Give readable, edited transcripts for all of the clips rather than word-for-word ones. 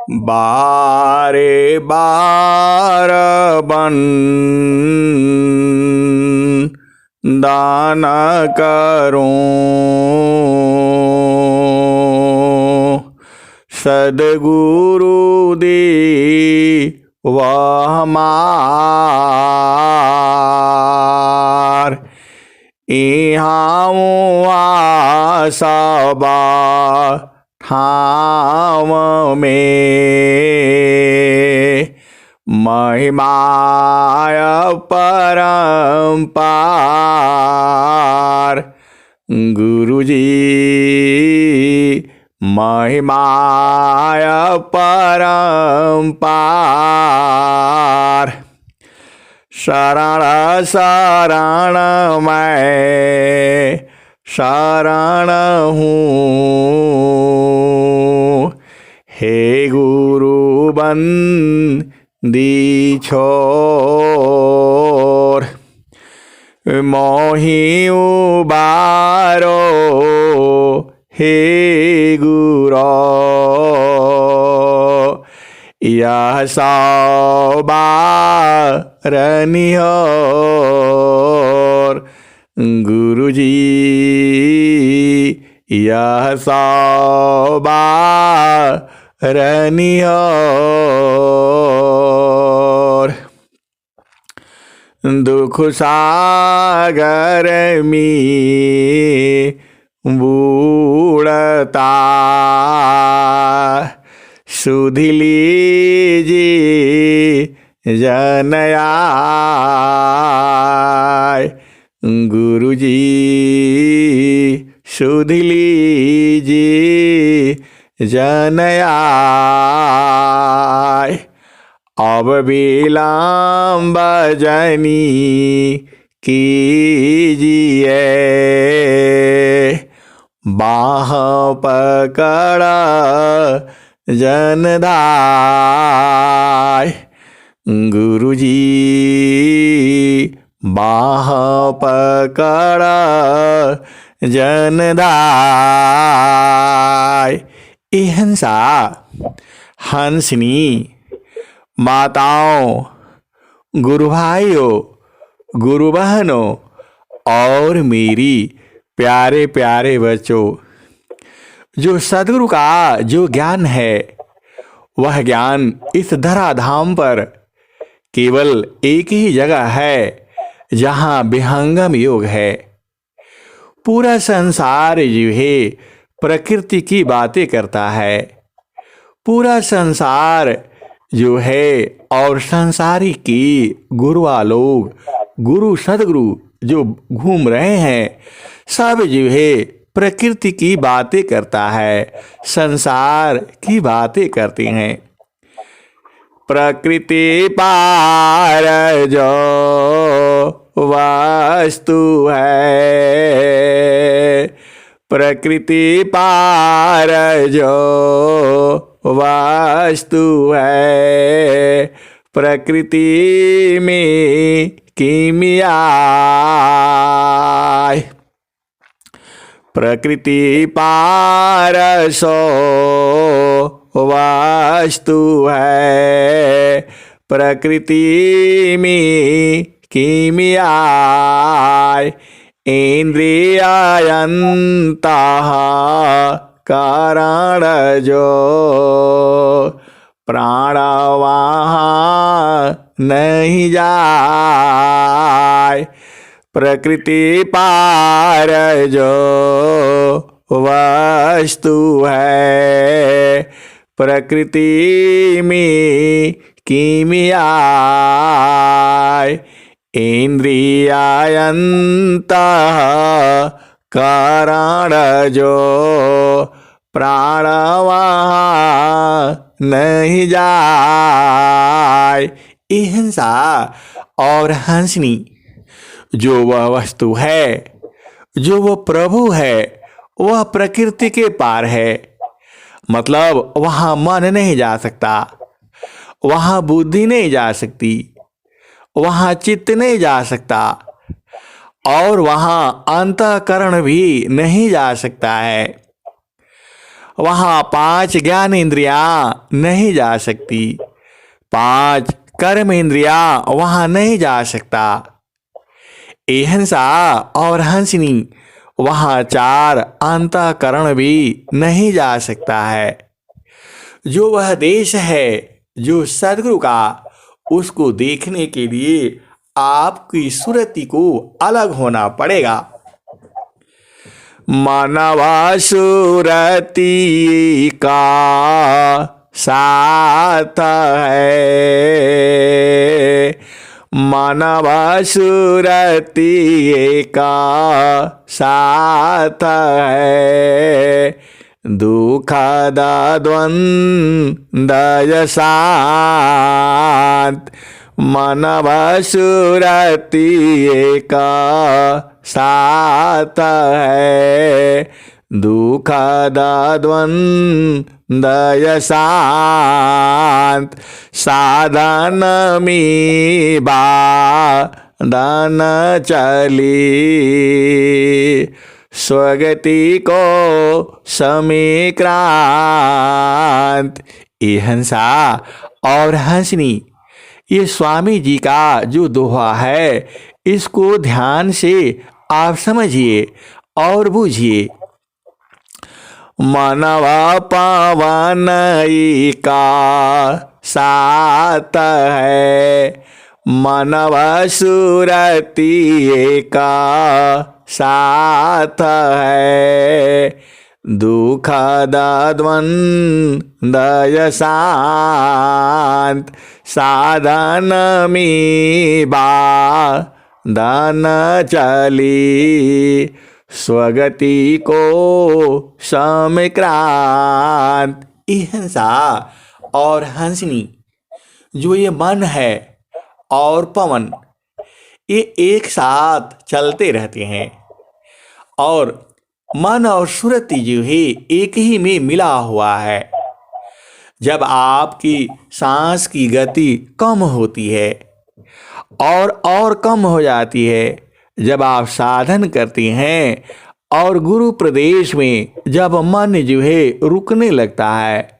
बारे बार बन दान करूं, सदगुरु दी वह मार इहाँ सबा ठाम में महिमाय परम्पार गुरुजी महिमाय परम्पार शरण शरण मैं शरण हूँ हे गुरु बंदी छोर मोहि उबारो हे गुरो यह सौबारनिहोर गुरुजी यह सौबारनिहोर दुख सागर में बूढ़ता सुधि लीजिए जनयाय गुरुजी सुधि लीजिए जनयाय अब विलम्ब जनी कीजिए बाह पकड़ा जनदाय गुरुजी बाह पकड़ा जनदाय हंसा हंसनी माताओं गुरु भाइयों गुरु बहनों और मेरी प्यारे प्यारे बच्चों, जो सद्गुरु का जो ज्ञान है वह ज्ञान इस धराधाम पर केवल एक ही जगह है जहाँ विहंगम योग है। पूरा संसार जो है प्रकृति की बातें करता है। पूरा संसार जो है और संसारी की गुरुआ लोग गुरु सद्गुरु जो घूम रहे हैं सब जो है प्रकृति की बातें करता है, संसार की बातें करते हैं। प्रकृति पार जो वस्तु है, प्रकृति पार जो वस्तु है, प्रकृति में कीमिया प्रकृति पार सो वस्तु है, प्रकृति में कीमिया इंद्रियंतः कारण जो प्राण वहाँ नहीं जाए, प्रकृति पार जो वस्तु है, प्रकृति में कीमिया इंद्रियंतः कारण जो प्राण वहाँ नहीं जाए। हिंसा और हंसनी जो वह वस्तु है, जो वह प्रभु है, वह प्रकृति के पार है। मतलब वहाँ मन नहीं जा सकता, वहाँ बुद्धि नहीं जा सकती, वहाँ चित्त नहीं जा सकता और वहाँ अंतःकरण भी नहीं जा सकता है। वहाँ 5 ज्ञान इंद्रियां नहीं जा सकती, 5 कर्म इंद्रियां वहाँ नहीं जा सकता। अहिंसा और हंसनी वहाँ 4 अंतःकरण भी नहीं जा सकता है। जो वह देश है जो सदगुरु का, उसको देखने के लिए आपकी सुरति को अलग होना पड़ेगा। मानवा सुरति का साथ है, मानवा सुरति का साथ है, दुखद द्वंद्व शांत, मानवा सुरति का साथ है, दुखद द्वंद्व शांत, साधन में बाधन चली, स्वगति को समीक्रांत। अहिंसा और हंसनी, ये स्वामी जी का जो दोहा है, इसको ध्यान से आप समझिए और बूझिए। मानवा पावन का साथ है, मानवा सुरति का साथ है, दुखद द्वंद्व शांत, साधन में बाधन चली, स्वगति को समीक्रांत। अहिंसा और हंसनी, जो ये मन है और पवन, ये एक साथ चलते रहते हैं और मन और सुरति जो है एक ही में मिला हुआ है। जब आपकी सांस की गति कम होती है और कम हो जाती है, जब आप साधन करते हैं और गुरु प्रदेश में जब मन जो है रुकने लगता है,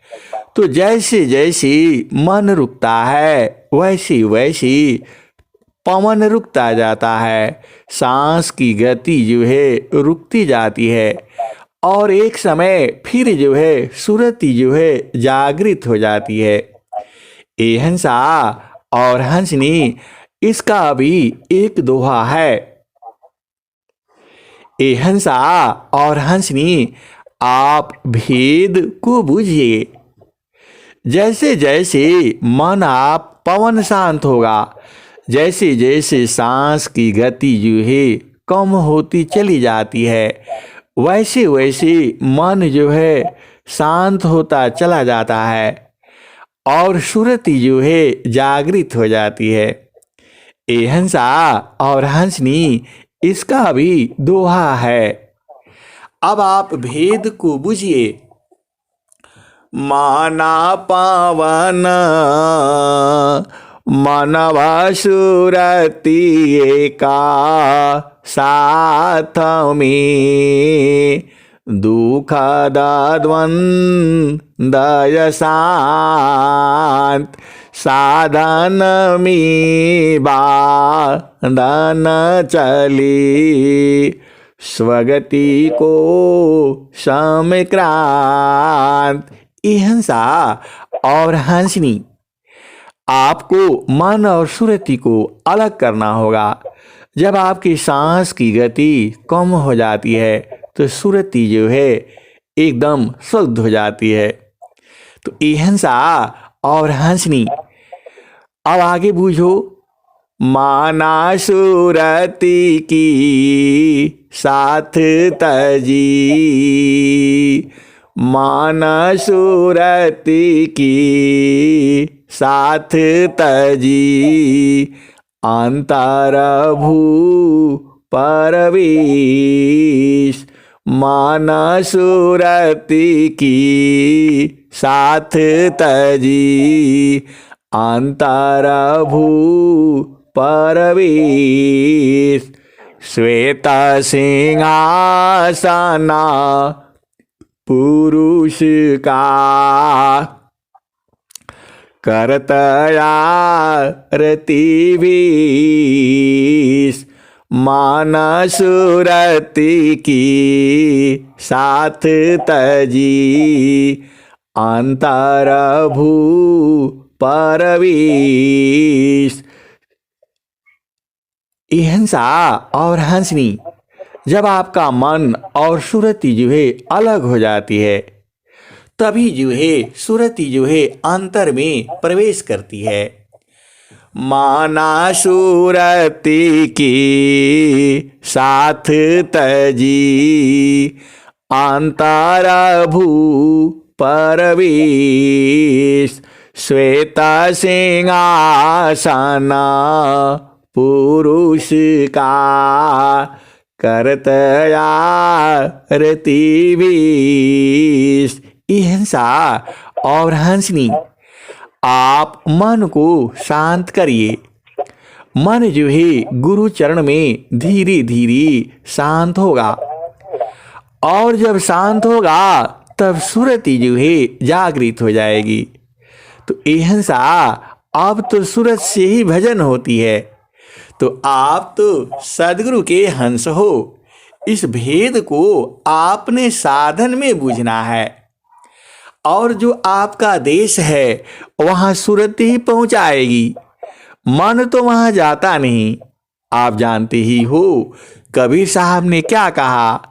तो जैसे जैसे मन रुकता है वैसे वैसे पवन रुकता जाता है, सांस की गति जो है रुकती जाती है और एक समय फिर जो है सुरति जो है जागृत हो जाती है। अहिंसा और हंसनी, इसका भी एक दोहा है। अहिंसा और हंसनी, आप भेद को बूझिए। जैसे जैसे मन आप पवन शांत होगा, जैसे जैसे सांस की गति जो है कम होती चली जाती है, वैसे वैसे मन जो है शांत होता चला जाता है और सुरति जो है जागृत हो जाती है। अहिंसा और हंसनी, इसका भी दोहा है। अब आप भेद को बुझिए। माना पावन मानवा सुरति का साथ में, दुखद द्वंद्व शांत, साधन में बाधन चली, स्वगति को समीक्रांत। अहिंसा और हंसनी, आपको मन और सुरति को अलग करना होगा। जब आपकी सांस की गति कम हो जाती है तो सुरति जो है एकदम शुद्ध हो जाती है। तो अहिंसा और हंसनी। अब आगे बूझो। माना सुरति की साथ तजी, माना सुरति की साथ तजी, अंतर भू परवेश, माना सुरति की साथ तजी, अंतर भू परवेश, श्वेत सिंहासना पुरुष का। करतया रति विष मान सुरति की साथ तजी अंतर भू परवीश। हिंसा और हंसनी, जब आपका मन और सुरति जो है अलग हो जाती है तभी जो है सुरति जो है अंतर में प्रवेश करती है। माना सुरति की साथ तजी अंतर भू परवीश। श्वेत सिंहासन पुरुष का करतया रति विष। हिंसा और हंसनी, आप मन को शांत करिए। मन जो है गुरु चरण में धीरे धीरे शांत होगा और जब शांत होगा तब सुरति जो है जागृत हो जाएगी। तो हिंसा अब तो सूरज से ही भजन होती है। तो आप तो सदगुरु के हंस हो। इस भेद को आपने साधन में बूझना है और जो आपका देश है वहाँ सुरति ही पहुँचाएगी। मन तो वहाँ जाता नहीं। आप जानते ही हो कबीर साहब ने क्या कहा,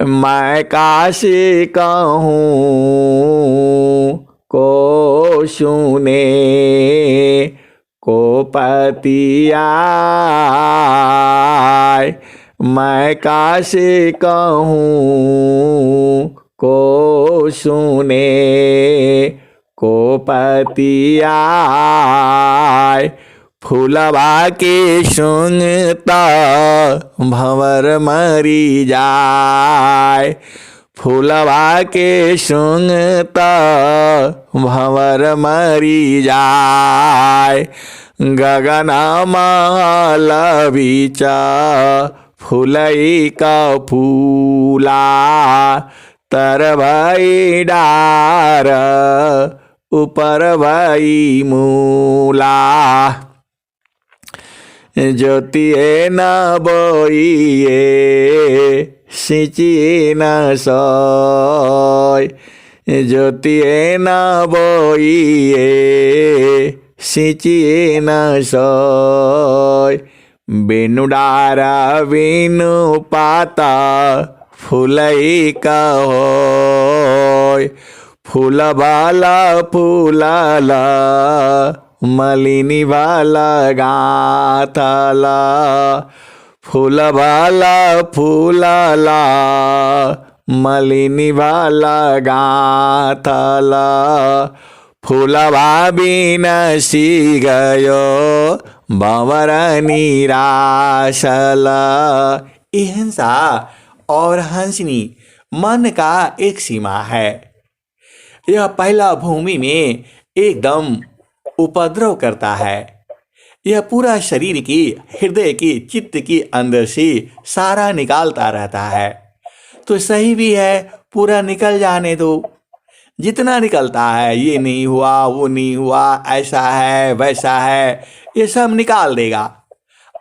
मैं काशी कहूँ को सुने को पति आए। मैं काशी कहूँ को सुने को पति आए। फूलवा के सुनता भंवर मरी जाए। फूलवा के सुनता भंवर मरी जाए। गगन महल बीचा फूलई का फूला। तरवई डार ऊपर भई मूला। ज्योतिए न बोइए सिंचिए न सोय। ज्योतिए न बोइए सिंचिए न सोय। बिनु डारा बिनु पाता फूलई का होय। फूल वाला फूलाला मलिनी वाला गाथला। फूल वाला फूलाला मलिनी वाला गाथला। फूलवा बिन सी गयो भंवर निराशला। हिंसा और हंसनी मन का एक सीमा है। यह पहला भूमि में एकदम उपद्रव करता है। यह पूरा शरीर की, हृदय की, चित्त की अंदर से सारा निकालता रहता है। तो सही भी है, पूरा निकल जाने दो। जितना निकलता है, ये नहीं हुआ वो नहीं हुआ, ऐसा है वैसा है, ये सब निकाल देगा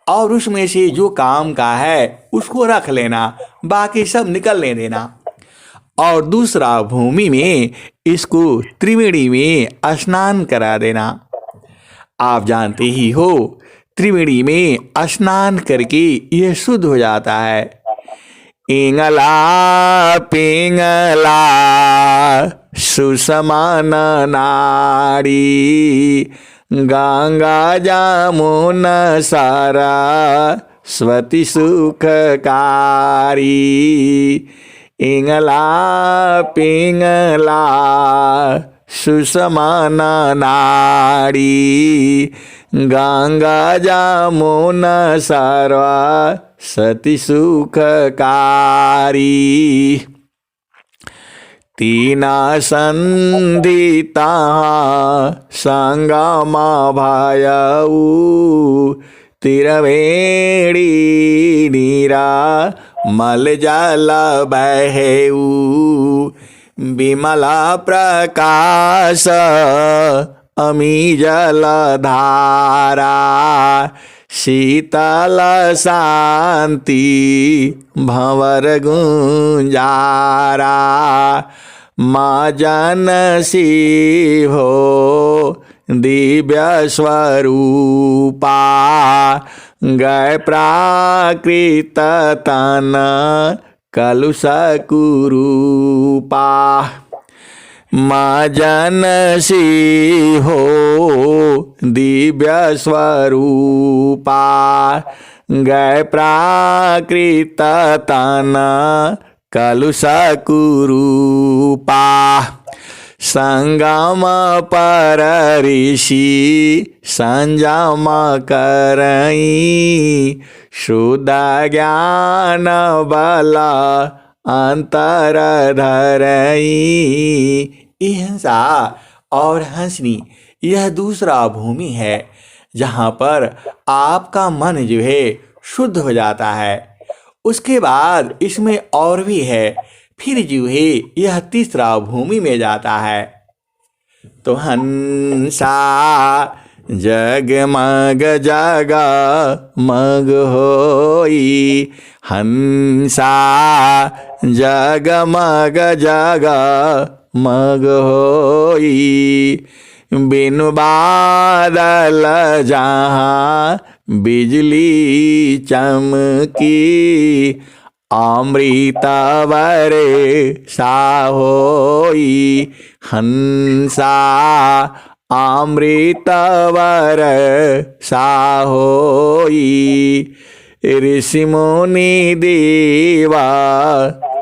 और उसमें से जो काम का है उसको रख लेना, बाकी सब निकलने देना। और दूसरा भूमि में इसको त्रिवेणी में स्नान करा देना। आप जानते ही हो त्रिवेणी में स्नान करके यह शुद्ध हो जाता है। इंगला पिंगला सुसमान नारी। गंगा जमुन सारा स्वती सुखकारी। इंगला पिंगला सुसमान नारी। गंगा जमुन सर्वा सती सुखकारी। तीना संधिता संगम भयऊ। तिरवेणी नीरा मल जल बहेऊ। विमला प्रकाश अमी जलधारा शीतल शांति भंवर गुंजारा माँ जानसी हो दिव्य स्वरूपा गए प्राकृत तन कलुष कुरूपा माँ जानसी हो दिव्य स्वरूपा गए प्राकृत तन कलुष कुरूपा संगम पर ऋषि संयम करई शुद्ध ज्ञान बल अंतर धरई। हिंसा और हंसनी यह दूसरा भूमि है जहाँ पर आपका मन जो है शुद्ध हो जाता है। उसके बाद इसमें और भी है, फिर जो है यह तीसरा भूमि में जाता है। तो हंसा जगमग जगमग होई हंसा जगमग जगमग होई बिनु बादल जहाँ बिजली चमकी अमृत बरे सा होई हंसा अमृत बर सा होई ऋषि मुनि देवा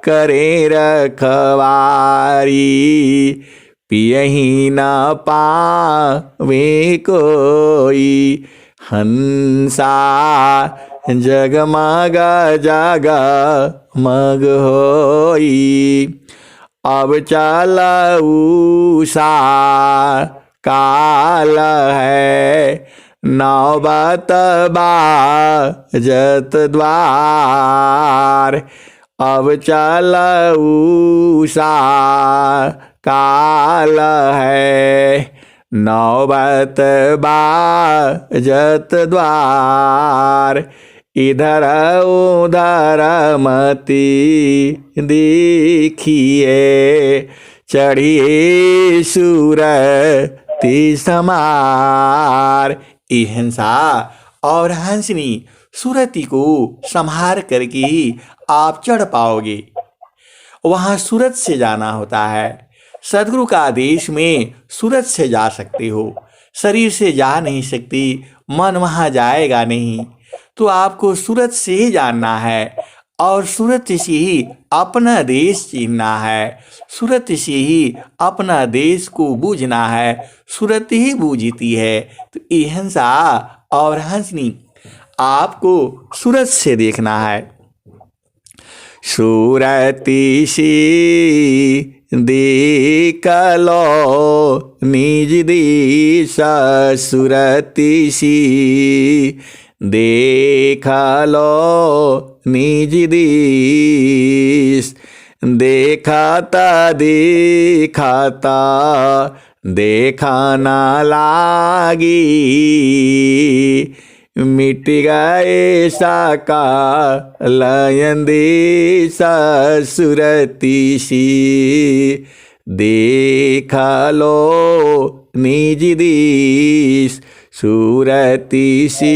करे रखवारी पियहि न पावे कोई हंसा जगमग जगमग होई। अब चल उषा काल है नौबत बाजत द्वार अब चल उषा काल है नौबत बाजत द्वार इधर उधर मती देखिए चढ़िए सूरती समार। हिंसा और हंसनी सूरती को संहार करके ही आप चढ़ पाओगे। वहाँ सूरत से जाना होता है। सदगुरु का आदेश में सूरत से जा सकते हो, शरीर से जा नहीं सकती, मन वहाँ जाएगा नहीं। तो आपको सूरत से ही जानना है और सूरत से ही अपना देश चिन्हना है, सूरत से ही अपना देश को बूझना है। सूरत ही बूझती है। तो हिंसा और हंसनी आपको सूरत से देखना है। सूरती सी देख लो निज देश सूरती सी देख लो निज देश देखाता देखाता देखा ना लागी मिट गए साका लयन देश सुरती सी देखा लो निज देश सुरती सी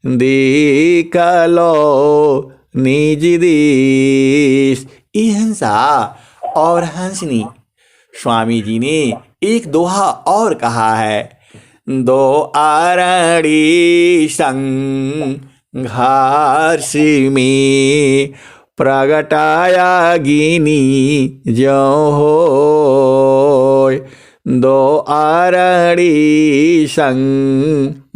देखा लो निज देश। हिंसा और हंसनी स्वामी जी ने एक दोहा और कहा है। दो आरणी संघर्ष में प्रगटाया गिनी जो हो दो आरणी संघर्ष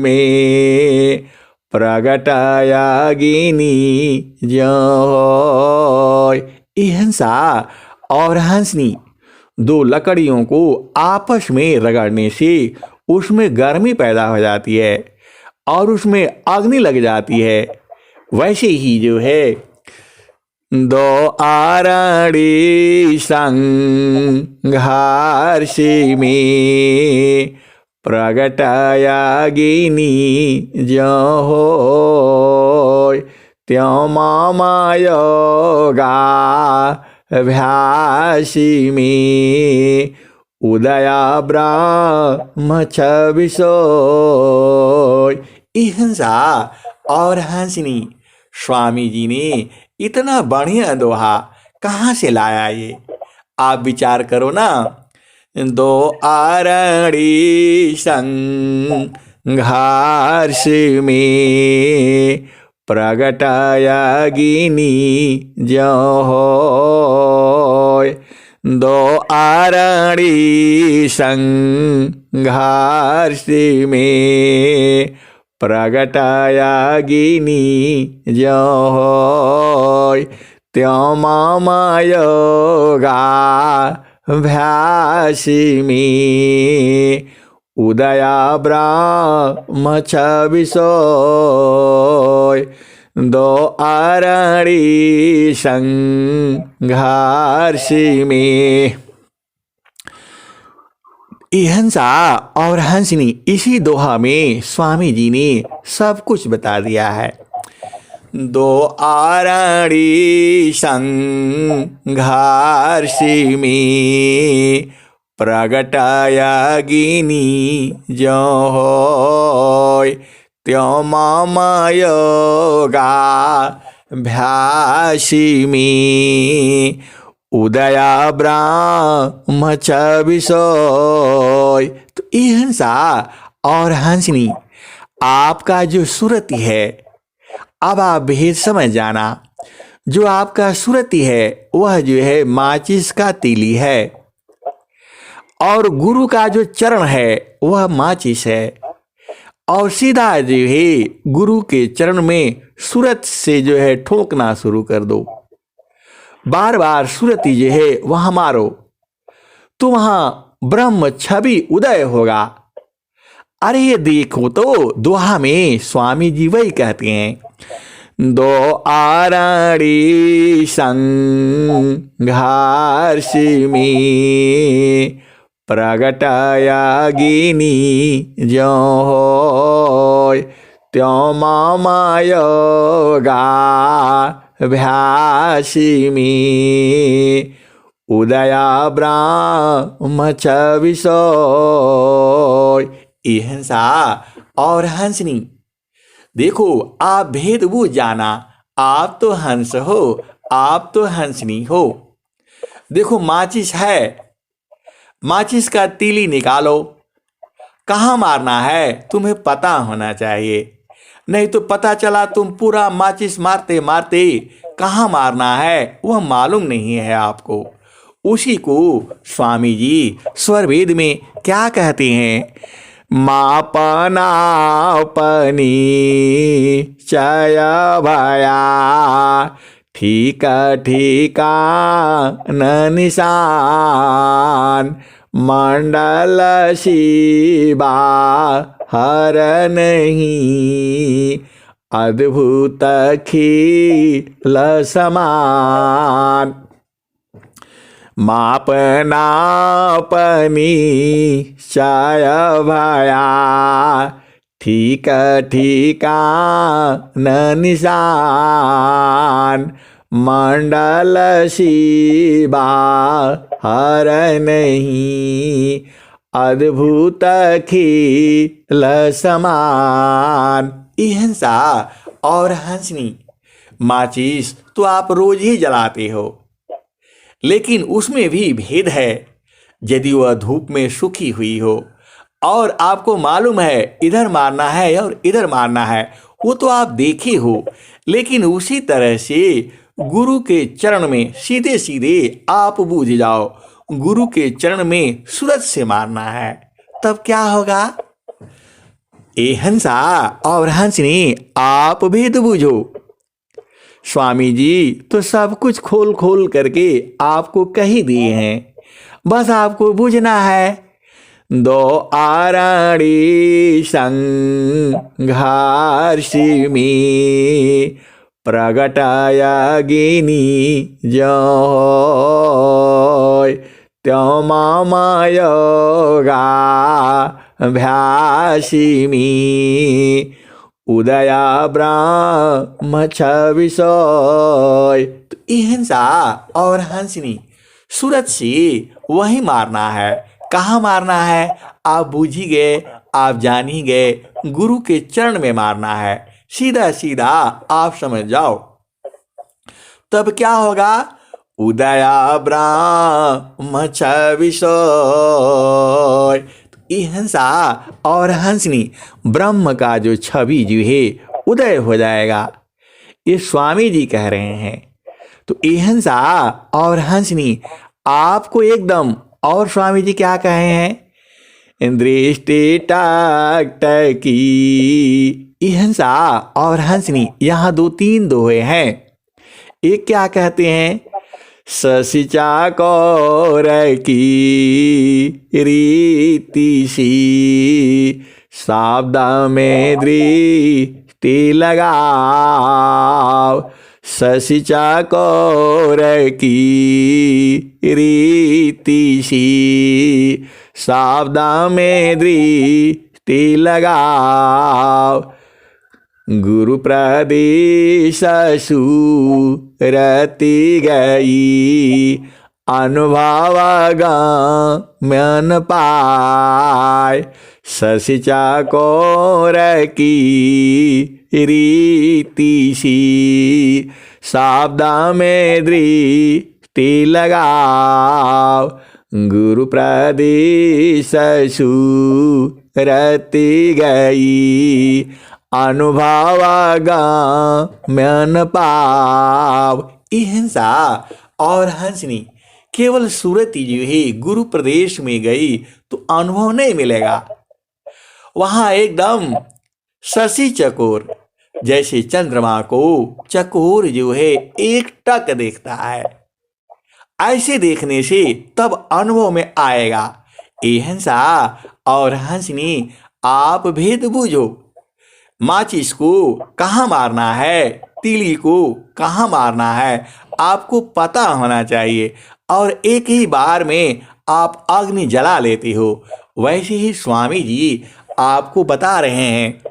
में प्रगटाया गिनी जो हो। हिंसा और हंसनी दो लकड़ियों को आपस में रगड़ने से उसमें गर्मी पैदा हो जाती है और उसमें अग्नि लग जाती है। वैसे ही जो है दो आरणी संघर्षि में प्रगटयागिनी जो होय त्यों मामायोगा भ्यासी में उदया ब्रह्म छविसोय। अहिंसा और हंसनी स्वामी जी ने इतना बढ़िया दोहा कहाँ से लाया ये? आप विचार करो ना। दो आरणी संघर्षि में प्रगटयागिनी जो होय दो आरणी संघर्षि में प्रगटयागिनी जो होय त्यों मामायोगा भ्यासी में उदया ब्रह्म छविसोय। दो आरणी संघर्षि में। अहिंसा और हंसनी, इसी दोहा में स्वामी जी ने सब कुछ बता दिया है। दो आरणी संघर्षि में प्रगटयागिनी जो होय त्यों मामायोगा भ्यासी में उदया ब्रह्म छविसोय। तो अहिंसा और हंसनी आपका जो सुरति है, अब आप भेद समझ जाना। जो आपका सुरति है वह जो है माचिस का तीली है, और गुरु का जो चरण है वह माचिस है। और सीधा जो है गुरु के चरण में सुरत से जो है ठोकना शुरू कर दो। बार बार सुरति जो है वहां मारो तो वहां ब्रह्म छवि उदय होगा। अरे ये देखो तो दोहा में स्वामी जी वही कहते हैं। दो आरणी संघर्षि में प्रगटयागिनी जो होय त्यों मामायोगा भ्यासी में उदया ब्रह्म छविसोय। अहिंसा और हंसनी, देखो आप भेद बूझ जाना। आप तो हंस हो, आप तो हंसनी हो। देखो माचिस है, माचिस का तीली निकालो, कहाँ मारना है तुम्हें पता होना चाहिए। नहीं तो पता चला तुम पूरा माचिस मारते मारते कहाँ मारना है वह मालूम नहीं है आपको। उसी को स्वामी जी स्वरवेद में क्या कहते हैं? मापना पनी चय भया ठीका ठीका न निशान मंडल शिवा हर नहीं अद्भुत खिल समान। मापना पनी चय भया ठीका ठीका न निशान मंडल शिवा हर नहीं अद्भुत खिल समान। अहिंसा और हंसनी, माचिस तो आप रोज ही जलाते हो, लेकिन उसमें भी भेद है। यदि वह धूप में सूखी हुई हो और आपको मालूम है इधर मारना है और इधर मारना है, वो तो आप देखे हो। लेकिन उसी तरह से गुरु के चरण में सीधे सीधे आप बूझ जाओ, गुरु के चरण में सूरज से मारना है, तब क्या होगा? अहिंसा और हंसनी, आप भेद बूझो। स्वामी जी तो सब कुछ खोल खोल करके आपको कही दिए हैं, बस आपको बूझना है। दो आरणी संघर्षि में प्रगटयागिनी जय त्यों मामायोगा भ्यासिमी उदया ब्रह्म छविसोय। तो हिंसा और हंसनी सूरत से वही मारना है। कहाँ मारना है? आप बूझ ही गए, आप जान ही गए, गुरु के चरण में मारना है। सीधा सीधा आप समझ जाओ। तब क्या होगा? उदया ब्रह्म छविसोय। हिंसा और हंसनी ब्रह्म का जो छवि जो है उदय हो जाएगा। ये स्वामी जी कह रहे हैं। तो हिंसा और हंसनी आपको एकदम, और स्वामी जी क्या कहे हैं? दृष्टि टकटकी। हिंसा और हंसनी यहाँ दो तीन दोहे हैं। एक क्या कहते हैं? ससिचा कौर की रीति सी शाब्द में दृष्टि लगाओ। ससिचा कौर की रीति सी शाब्द में दृष्टि लगाओ। गुरु प्रदेश सुरति गई अनुभव गम्यन पाय। ससिचा कौर की रीति सी शाब्द में दृष्टि लगाओ। गुरु प्रदेश सुरति गई अनुभव गम्यन पाव। हिंसा और हंसनी केवल सूरती जो है गुरु प्रदेश में गई तो अनुभव नहीं मिलेगा। वहां एकदम शशि चकोर जैसे चंद्रमा को चकोर जो है एक टक देखता है, ऐसे देखने से तब अनुभव में आएगा। हिंसा और हंसनी आप भेद बूझो। माचिस को कहाँ मारना है, तीली को कहाँ मारना है, आपको पता होना चाहिए। और एक ही बार में आप अग्नि जला लेते हो। वैसे ही स्वामी जी आपको बता रहे हैं।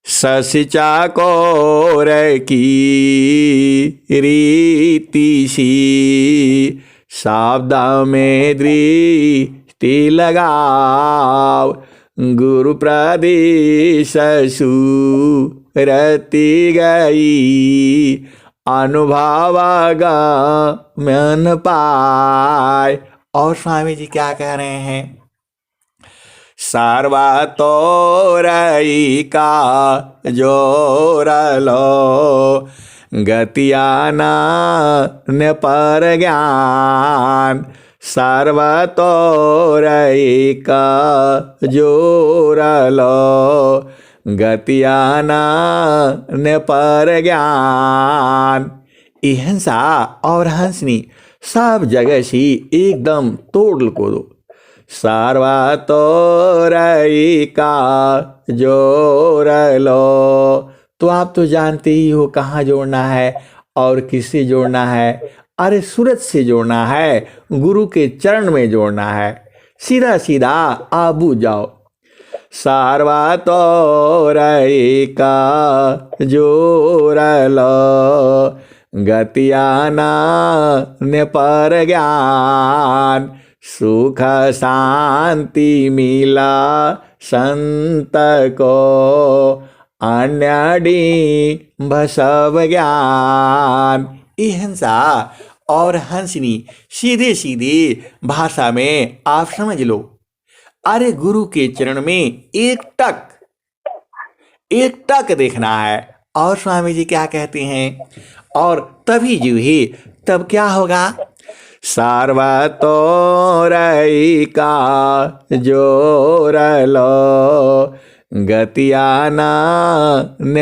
ससिचा कौर की रीति सी शाब्द में दृष्टि लगाओ। गुरु प्रदेश सुरति गई अनुभव गम्यन पाय। और स्वामी जी क्या कह रहे हैं? सर्वतोरई का जोर लो गतियाना पर ज्ञान। सर्वतोरई का जोर लो गतियाना पर ज्ञान। हिंसा और हंसनी सब जगह से एकदम तोड़ को दो। सर्वतोरई का जोर लो। तो आप तो जानते ही हो कहाँ जोड़ना है और किससे जोड़ना है। अरे सूरत से जोड़ना है, गुरु के चरण में जोड़ना है। सीधा सीधा आप बूझ जाओ। सर्वतोरई का जोर लो गतियाना पर ज्ञान। सुख शांति मिला संत को अन्य डिंभ सब ज्ञान। हिंसा और हंसनी सीधे सीधे भाषा में आप समझ लो। अरे गुरु के चरण में एक टक देखना है। और स्वामी जी क्या कहते हैं? और तभी जो है तब क्या होगा? सर्वतोरई का जोर लो गतियाना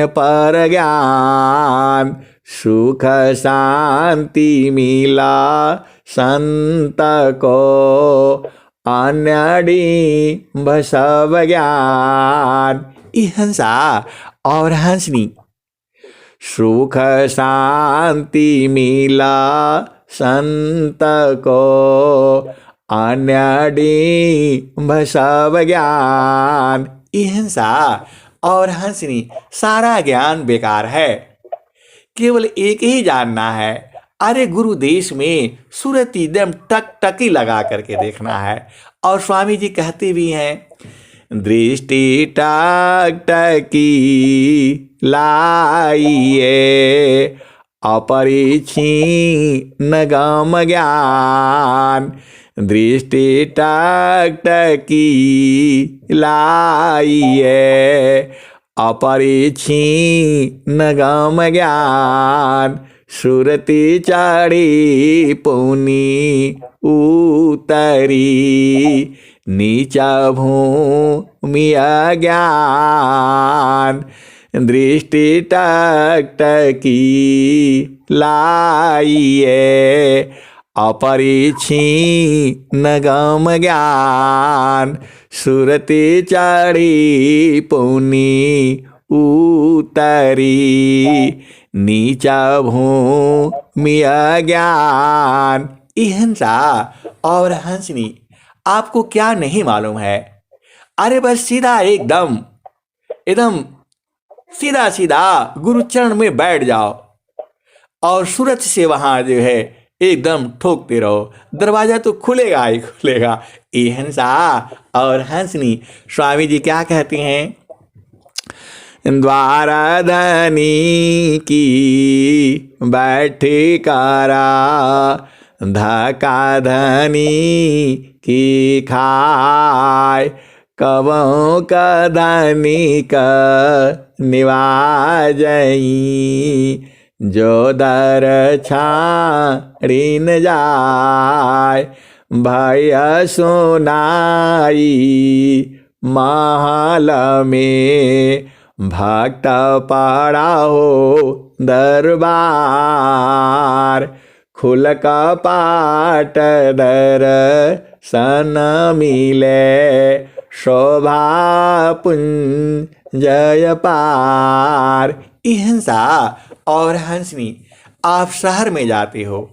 पर ज्ञान। सुख शांति मिला संत को अन्य डिंभ सब ज्ञान। हिंसा और हंसनी सुख शांति मिला संत को, अन्य डिंभ सब ज्ञान। हिंसा और हंसनी सारा ज्ञान बेकार है, केवल एक ही जानना है। अरे गुरु देश में सूरत एकदम टकटकी लगा करके देखना है। और स्वामी जी कहते भी हैं, दृष्टि टकटकी लाइए, अपरिछीन्न गम ज्ञान। दृष्टि टकटकी लाइए, अपरिछीन्न गम ज्ञान। सुरति चढ़ी पुनि उतरी, नीचा भूमि अज्ञान। दृष्टि टकटकी लाइए, अपरिछीन्न गम ज्ञान। सुरति चढ़ी पुनि उतरी, नीचा भूमि अज्ञान। हिंसा और हंसनी आपको क्या नहीं मालूम है? अरे बस सीधा एकदम एकदम सीधा सीधा गुरु चरण में बैठ जाओ और सूरत से वहां जो है एकदम ठोकते रहो, दरवाजा तो खुलेगा ही खुलेगा। हिंसा और हंसनी स्वामी जी क्या कहते हैं, द्वाराधनी की बैठी कारा, धका धनी की खाय। कबों का धनी का निवाजई, जो दर छाड़ी न जाय। भय सुनाई महल में, भक्त पड़ा हो दरबार। खुल कपाट दर्शन मिले, शोभा पुंजय पार। हिंसा और हंसनी आप शहर में जाते हो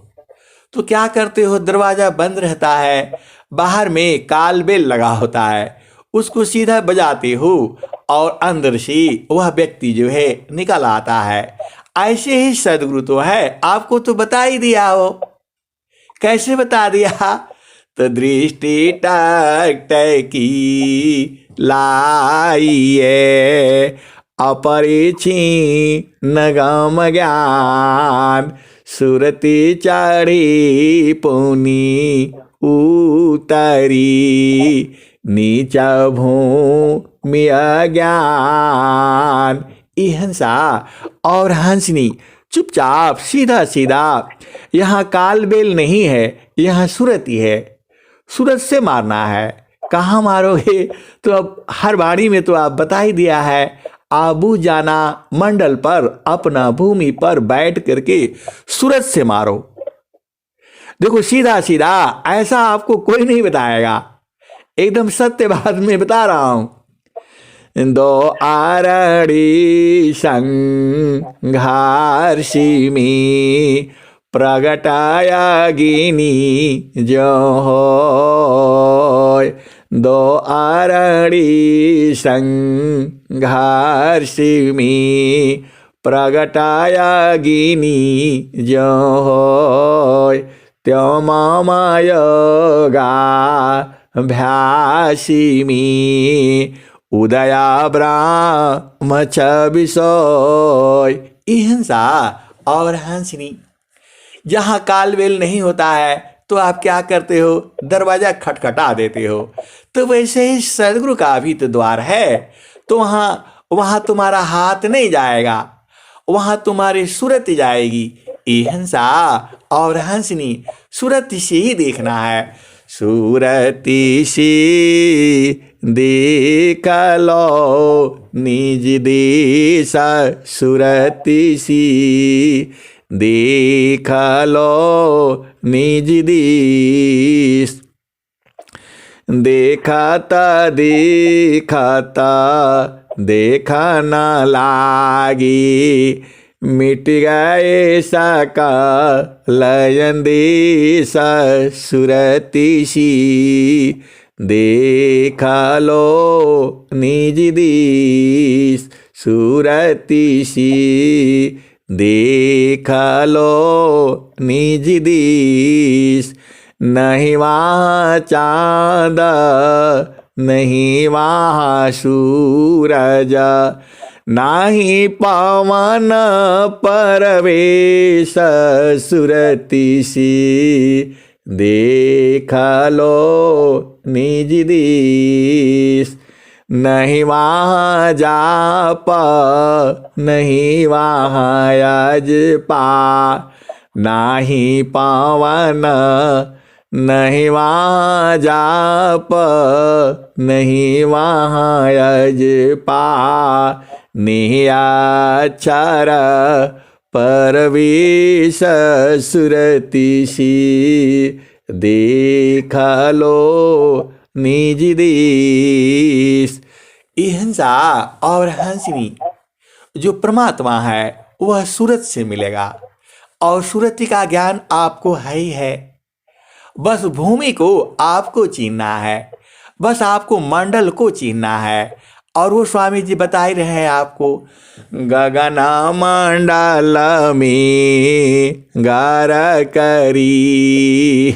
तो क्या करते हो, दरवाजा बंद रहता है, बाहर में काल बेल लगा होता है, उसको सीधा बजाते हो और अंदर से वह व्यक्ति जो है निकल आता है। ऐसे ही सदगुरु तो है, आपको तो बता ही दिया हो। कैसे बता दिया, तो दृष्टि टकटकी लाइए, अपरिछीन्न गम ज्ञान। सुरति चढ़ी पुनि उतरी, नीचा भूमि अज्ञान। हिंसा और हंसनी चुपचाप सीधा सीधा, यहाँ कालबेल नहीं है, यहाँ सूरत ही है, सूरत से मारना है। कहाँ मारोगे, तो अब हर बाणी में तो आप बता ही दिया है, आबू जाना मंडल पर, अपना भूमि पर बैठ करके सूरत से मारो। देखो सीधा सीधा, ऐसा आपको कोई नहीं बताएगा, एकदम सत्य बात में बता रहा हूं। दो आरड़ी संघारसी में, प्रगटाया गिनी जो होय। दो आरड़ी संघारसी में, प्रगटाया गिनी जो होय। त्यो मामायगा भ्यासी में, उदया ब्राह्म छबिसोय। हिंसा और हंसनी, जहाँ कालवेल नहीं होता है तो आप क्या करते हो, दरवाजा खटखटा देते हो। तो वैसे ही सदगुरु का भी तो द्वार है, तो वहाँ तुम्हारा हाथ नहीं जाएगा, वहाँ तुम्हारी सूरत जाएगी। हिंसा और हंसनी सूरत से ही देखना है। सूरती सी देख लो निज देश, सूरती सी देख लो निज देश। देखता देखता देखा न लागी, मिट गए सकल अंदेश सुरतिसी देख लो निज दीस सुरतिसी देख लो निज दीस नहीं वहाँ चाँद नहीं वहाँ सूरज नाही पवन परवेश सुरतिसी देख लो निज दीस नहीं वहाँ जाप नहीं वहाँ यजपा नाही पवन नहीं वहाँ जाप नहीं वहाँ यजपा नियाक्षर परवेश सुरतिसी देख लो निज देश। ये हंसा और हंसनी जो परमात्मा है वह सूरत से मिलेगा और सूरत का ज्ञान आपको है ही है। बस भूमि को आपको चीनना है, बस आपको मंडल को चीनना है। और वो स्वामी जी बता ही रहे हैं आपको, गगन मंडल में गार करी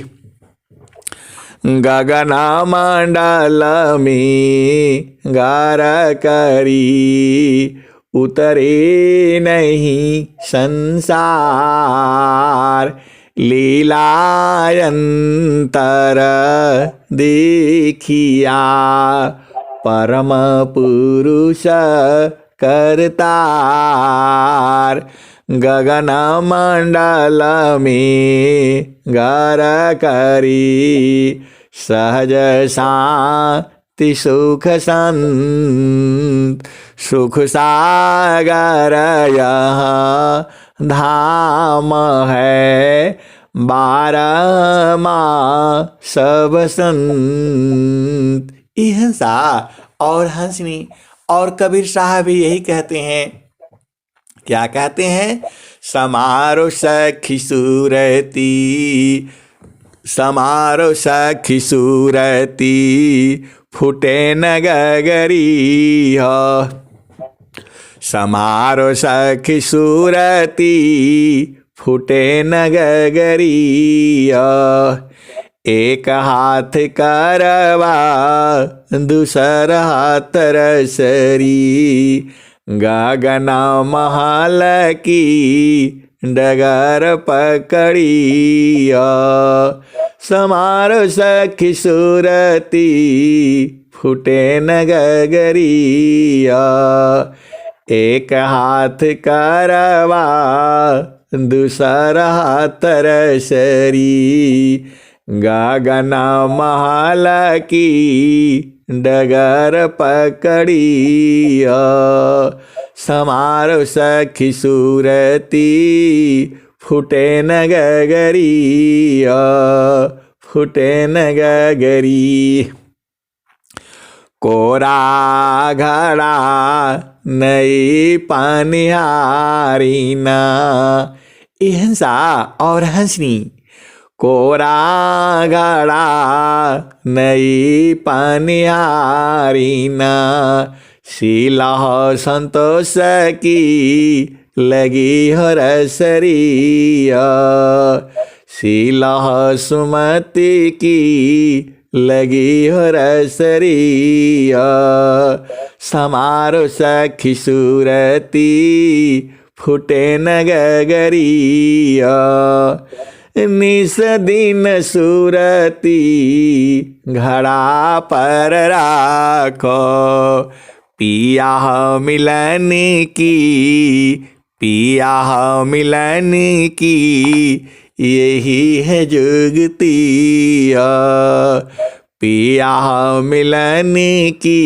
गगन मंडल में गार करी उतरे नहीं संसार लीलायंतर देखिया परम पुरुष करतार गगन मंडल में गार करी सहज शांति सुख संत सुख सागर यह धाम है बारह माह सब संत। हंसा और हंसनी और कबीर साहब भी यही कहते हैं। क्या कहते हैं? समारो सखी सूरती समारो सखी सूरती फूटे न गगरी हो समारो सखी सूरती फूटे न गगरी हो एक हाथ करवा दूसर हाथ रसरी गगन महल की डगर पकड़ी समारो सखी सूरती फूटे न गगरी एक हाथ करवा दूसर हाथ रसरी गगन महल की डगर पकड़ी समारो सखी सूरती फूटे न गगरी फूटे न गगरी कोरा घड़ा नई पानिहारी ना। हंसा और हंसनी कोरा घड़ा नई पानिहारी ना शीला संतोष की लगी हो रसरी शीला सुमति की लगी हो रसरी समारो सखी सूरती फूटे न गगरी निस दिन सूरती घड़ा पर राखो पिया मिलन की पिया मिलन की यही है जुगती पिया मिलन की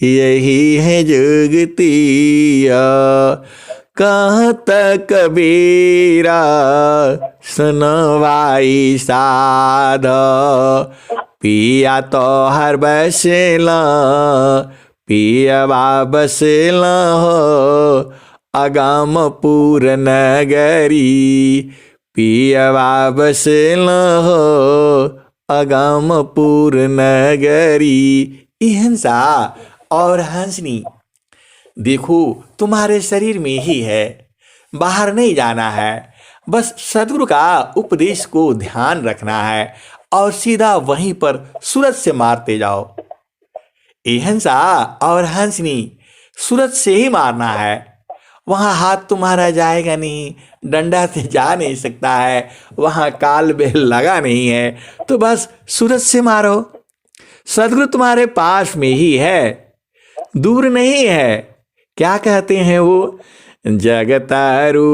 यही है जुगती कहत कबीरा सुनवाई साध पिया तो हर बसेला पिया बसेला हो अगमपुर नगरी पियवा बसल हो अगमपुर नगरी। हंसा और हंसनी, देखो तुम्हारे शरीर में ही है, बाहर नहीं जाना है। बस सदगुरु का उपदेश को ध्यान रखना है और सीधा वहीं पर सूरज से मारते जाओ। हंसा और हंसनी, सूरज से ही मारना है, वहां हाथ तुम्हारा जाएगा नहीं, डंडा से जा नहीं सकता है, वहां काल बेल लगा नहीं है, तो बस सूरज से मारो। सदगुरु तुम्हारे पास में ही है, दूर नहीं है। क्या कहते हैं वो? जगतारू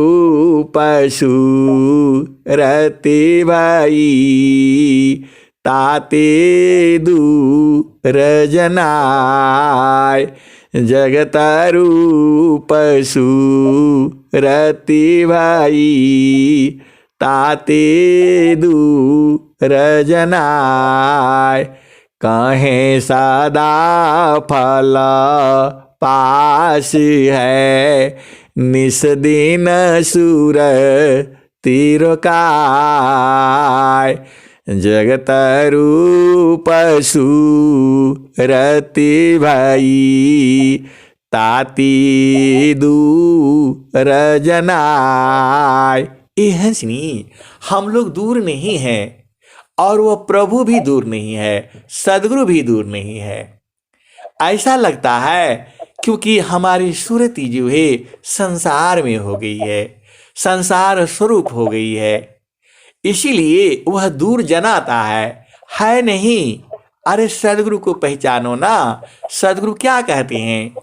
पशु रते भाई ताते दूर जनाय। जगतारू पशु रति भाई ताते दूर जनाय। कहें सदा फल पास है निस दिन सूर तिरकाय। जगतरू पशु रति भाई ताती दूर जनाय। हंसनी, हम लोग दूर नहीं हैं और वह प्रभु भी दूर नहीं है, सदगुरु भी दूर नहीं है। ऐसा लगता है क्योंकि हमारी सूरत जो है संसार में हो गई है, संसार स्वरूप हो गई है, इसीलिए वह दूर जनाता है नहीं। अरे सदगुरु को पहचानो ना। सदगुरु क्या कहते हैं?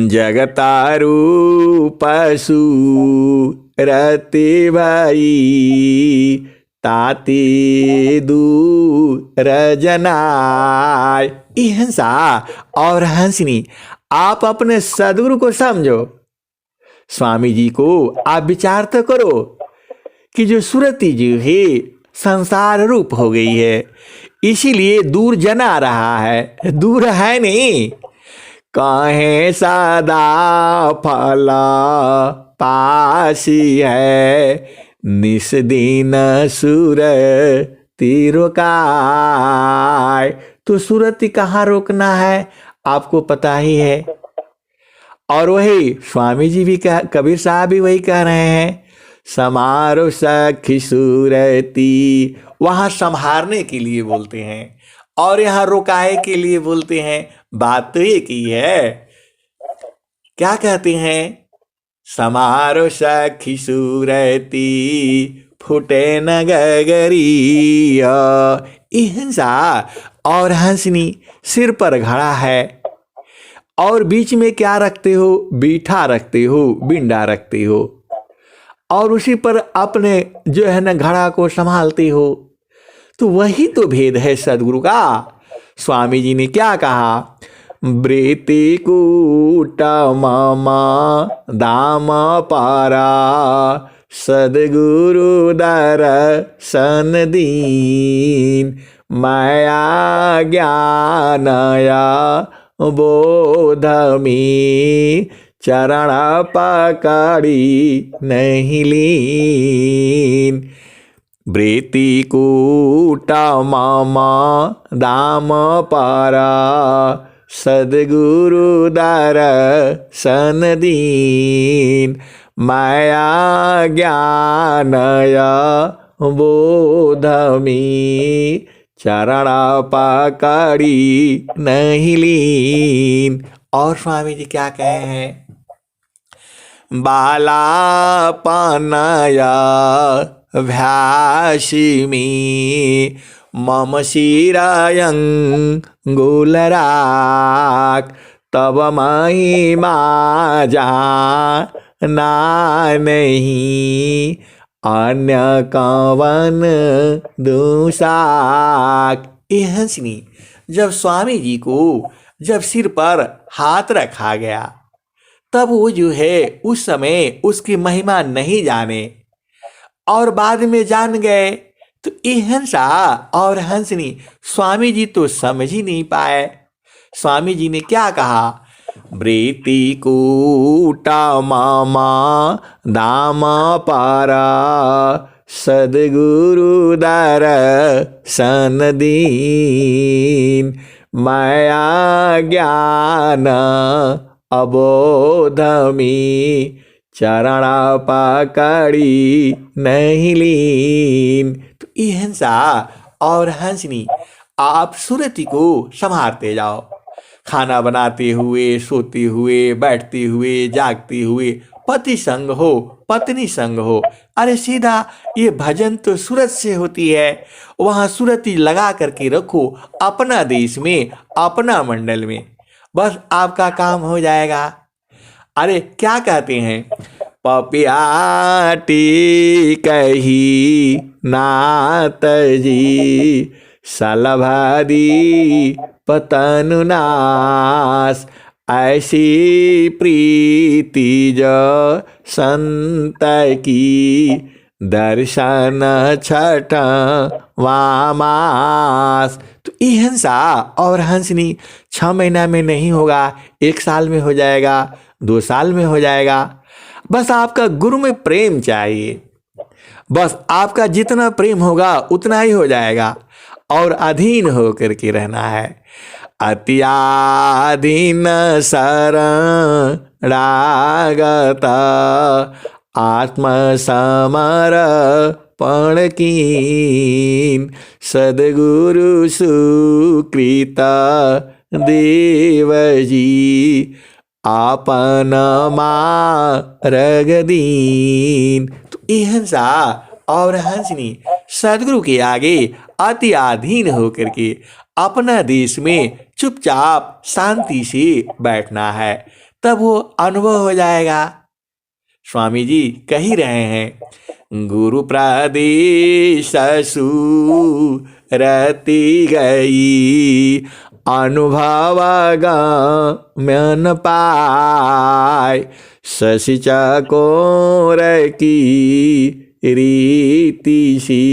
जगतारू पशु रति भाई ताती दूर जनाय। हंसा और हंसनी, आप अपने सदगुरु को समझो। स्वामी जी को आप विचार तो करो कि जो सुरती जी है संसार रूप हो गई है, इसीलिए दूर जना रहा है, दूर है नहीं। कहें सदा फला पासी है निस दिन सूर तिरकाय। तो सूरत कहाँ रोकना है आपको पता ही है। और वही स्वामी जी भी कबीर साहब भी वही कह रहे हैं, समारो सखी सूरती। वहां संहारने के लिए बोलते हैं और यहाँ रोकाए के लिए बोलते हैं। बात तो एक ही है। क्या कहते हैं? समारो सखी सूरती फुटे न गगरी। हंसा और हंसनी सिर पर घड़ा है और बीच में क्या रखते हो? बीठा रखते हो, बिंडा रखते हो और उसी पर अपने जो है ना घड़ा को संभालते हो। तो वही तो भेद है सदगुरु का। स्वामी जी ने क्या कहा? ब्रीति कूट मामा दाम पारा सदगुरु दर्शन दीन। माया ज्ञानया बोध में चरण पकड़ी नहीं लीन। ब्रीति कूट मामा दाम पारा सदगुरु दर्शन दीन। माया ज्ञानया बोध में चरण पकड़ी नहीं लीन। और स्वामी जी क्या कहे हैं? बाला पनया भ्यासी में मम शिरायंगुलराक। तब महिमा जाना नहीं अन्य कवन दूसाक। हंसनी, जब स्वामी जी को जब सिर पर हाथ रखा गया तब वो जो है उस समय उसकी महिमा नहीं जाने और बाद में जान गए। तो हंसा और हंसनी स्वामी जी तो समझ ही नहीं पाए। स्वामी जी ने क्या कहा? वृत्तिकूटा मामा दाम पारा सद्गुरुदर सनदीन माया ज्ञान अबोधमी चरण पकड़ी नहीं लीन। तो ये हंसा और हंसनी आप सुरति को संभालते जाओ, खाना बनाते हुए, सोते हुए, बैठते हुए, जागते हुए, पति संग हो, पत्नी संग हो। अरे सीधा ये भजन तो सूरत से होती है, वहां सूरती लगा करके रखो अपना देश में, अपना मंडल में, बस आपका काम हो जाएगा। अरे क्या कहते हैं, पपियाटी कही नात जी सलभादी पतनुनाश ऐसी प्रीति जो संत की दर्शन छठ वामास। तो ये हंसा और हंसनी 6 महीना में नहीं होगा, 1 साल में हो जाएगा, 2 साल में हो जाएगा। बस आपका गुरु में प्रेम चाहिए, बस आपका जितना प्रेम होगा उतना ही हो जाएगा। और अधीन होकर के रहना है, अत्याधीन शरणागत आत्मसमर्पण कीन सद्गुरु सुकृत देव जी आपन मार्ग दीन। तो ये हंसा और हंसनी सदगुरु के आगे अति अधीन होकर के अपना देश में चुपचाप शांति से बैठना है, तब वो अनुभव हो जाएगा। स्वामी जी कह ही रहे हैं, गुरु प्रदेश सुरति गई अनुभव गम्यन पाय शशि चकोर की रीति सी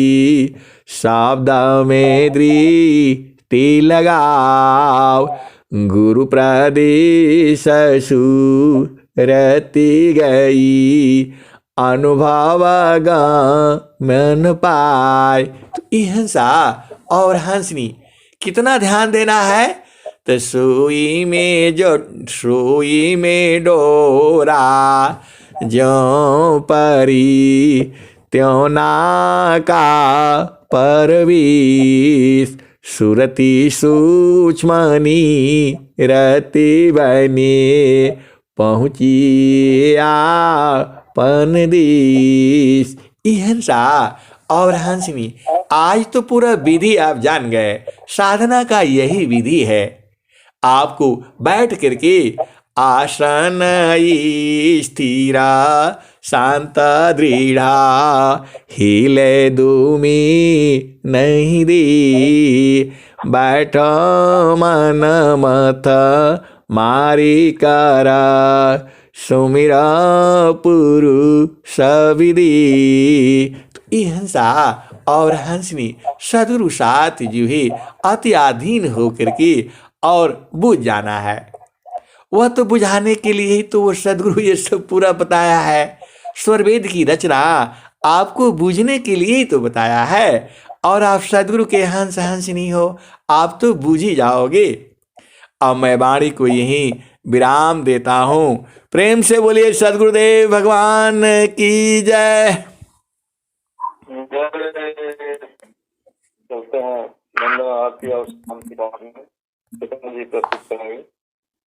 शब्द में दृष्टि लगाओ गुरु प्रदेश सुरति गई अनुभव गम्यन पाय। तो ये हंसा और हंसनी कितना ध्यान देना है, तो सुई में डोरा ज्यों परी त्यों नाका परवीस सुरति सूक्ष्मनी रति बने पहुँचिया पन दिस। ये हंसा और हंसनी आज तो पूरा विधि आप जान गए, साधना का यही विधि है। आपको बैठ करके आसन स्थिरा शांत दृढ़ा हिले दूमी नहीं दी बैठो मन मथ मारी करा सुमिरा पुरुष विधि। तो ये हंसा और हंसनी सदगुरु साथ जो है अति अधीन होकर के और बुझ जाना है। वह तो बुझाने के लिए ही तो वो सदगुरु ये सब पूरा बताया है, स्वरवेद की रचना आपको बूझने के लिए ही तो बताया है। और आप सदगुरु के हंस हंसनी हो, आप तो बूझ ही जाओगे। अब मैं वाणी को यहीं विराम देता हूँ। प्रेम से बोलिए सदगुरुदेव भगवान की जय। चलते हैं धन्यवाद आपकी और शांति प्रस्तुत करेंगे।